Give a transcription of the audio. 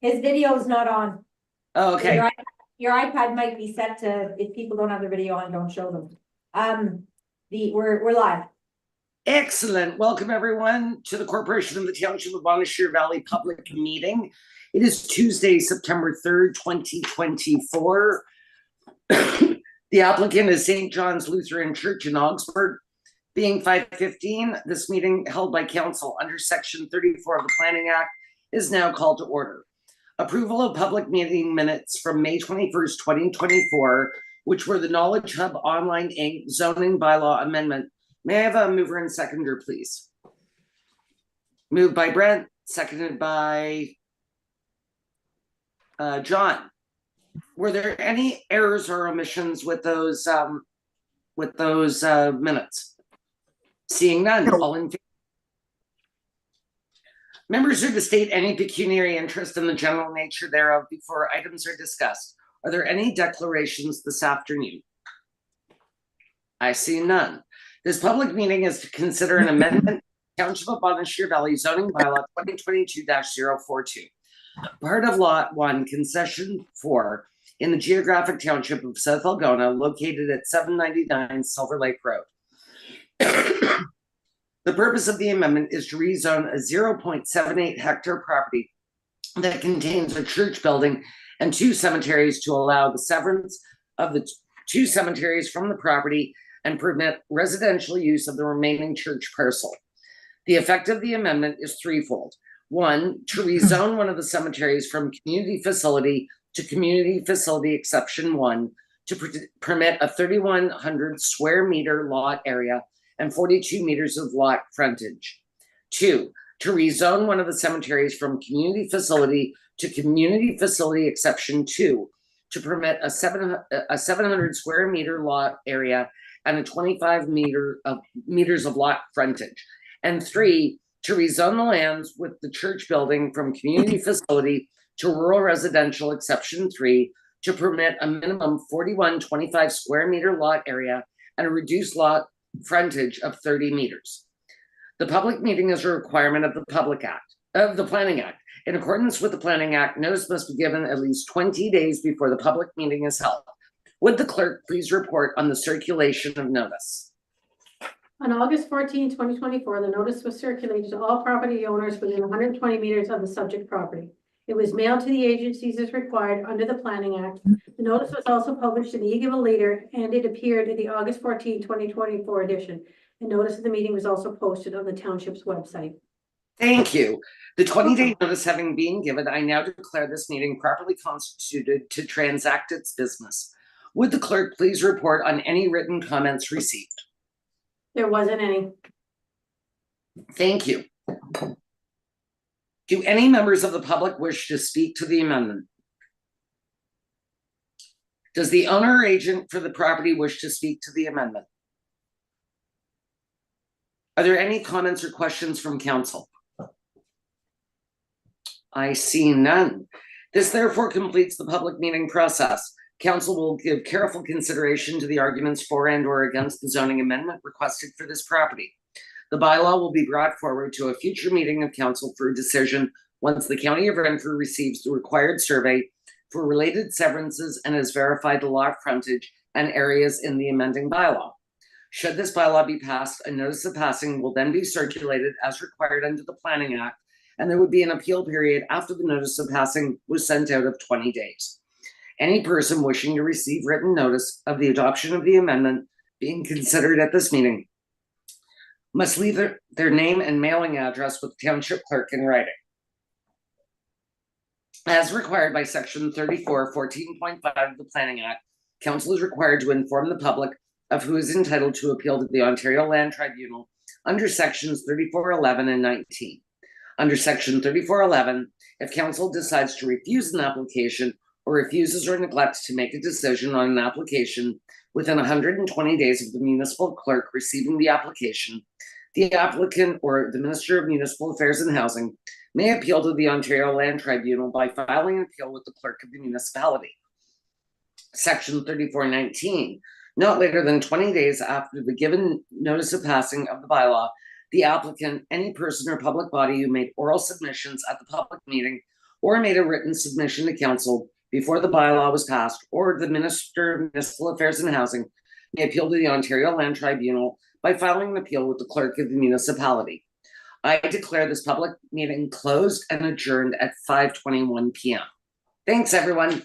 His video is not on. Oh, So okay. your iPad might be set to, if people don't have the video on, don't show them. We're live. Excellent. Welcome everyone to the Corporation of the Township of Bonnechere Valley public meeting. It is Tuesday, September 3rd, 2024. The applicant is St. John's Lutheran Church in Augsburg. Being 5:15, this meeting held by council under section 34 of the Planning Act is now called to order. Approval of public meeting minutes from May 21st, 2024, which were the Knowledge Hub Online Inc. zoning bylaw amendment. May I have a mover and seconder, please? Moved by Brent, seconded by John. Were there any errors or omissions with those minutes? Seeing none, all in favor? Members are to state any pecuniary interest in the general nature thereof before items are discussed. Are there any declarations this afternoon? I see none. This public meeting is to consider an amendment to Township of Bonnechere Valley zoning bylaw 2022-042. Part of Lot 1, Concession 4, in the geographic township of South Algona, located at 799 Silver Lake Road. The purpose of the amendment is to rezone a 0.78 hectare property that contains a church building and 2 cemeteries to allow the severance of the 2 cemeteries from the property and permit residential use of the remaining church parcel. The effect of the amendment is threefold. 1, to rezone one of the cemeteries from community facility to community facility exception 1 to permit a 3,100 square meter lot area and 42 meters of lot frontage. 2, to rezone one of the cemeteries from community facility to community facility exception 2 to permit a 700 square meter lot area and a 25 meters of lot frontage. And 3, to rezone the lands with the church building from community facility to rural residential exception 3 to permit a minimum 4125 square meter lot area and a reduced lot frontage of 30 meters. The public meeting is a requirement of the Planning Act. In accordance with the Planning Act, notice must be given at least 20 days before the public meeting is held. Would the clerk please report on the circulation of notice? On August 14, 2024, the notice was circulated to all property owners within 120 meters of the subject property. It was mailed to the agencies as required under the Planning Act. The notice was also published in the Eagle Leader, and it appeared in the August 14, 2024 edition. The notice of the meeting was also posted on the township's website. Thank you. The 20-day notice having been given, I now declare this meeting properly constituted to transact its business. Would the clerk please report on any written comments received? There wasn't any. Thank you. Do any members of the public wish to speak to the amendment? Does the owner or agent for the property wish to speak to the amendment? Are there any comments or questions from council? I see none. This therefore completes the public meeting process. Council will give careful consideration to the arguments for and or against the zoning amendment requested for this property. The bylaw will be brought forward to a future meeting of council for a decision once the County of Renfrew receives the required survey for related severances and has verified the lot frontage and areas in the amending bylaw. Should this bylaw be passed, a notice of passing will then be circulated as required under the Planning Act, and there would be an appeal period after the notice of passing was sent out of 20 days. Any person wishing to receive written notice of the adoption of the amendment being considered at this meeting must leave their name and mailing address with the township clerk in writing. As required by section 34, 14.5 of the Planning Act, council is required to inform the public of who is entitled to appeal to the Ontario Land Tribunal under sections 3411 and 19. Under section 3411, if council decides to refuse an application or refuses or neglects to make a decision on an application within 120 days of the municipal clerk receiving the application, the applicant or the Minister of Municipal Affairs and Housing may appeal to the Ontario Land Tribunal by filing an appeal with the clerk of the municipality. Section 3419, not later than 20 days after the given notice of passing of the bylaw, the applicant, any person or public body who made oral submissions at the public meeting or made a written submission to council before the bylaw was passed, or the Minister of Municipal Affairs and Housing may appeal to the Ontario Land Tribunal by filing an appeal with the clerk of the municipality. I declare this public meeting closed and adjourned at 5:21 p.m. Thanks, everyone.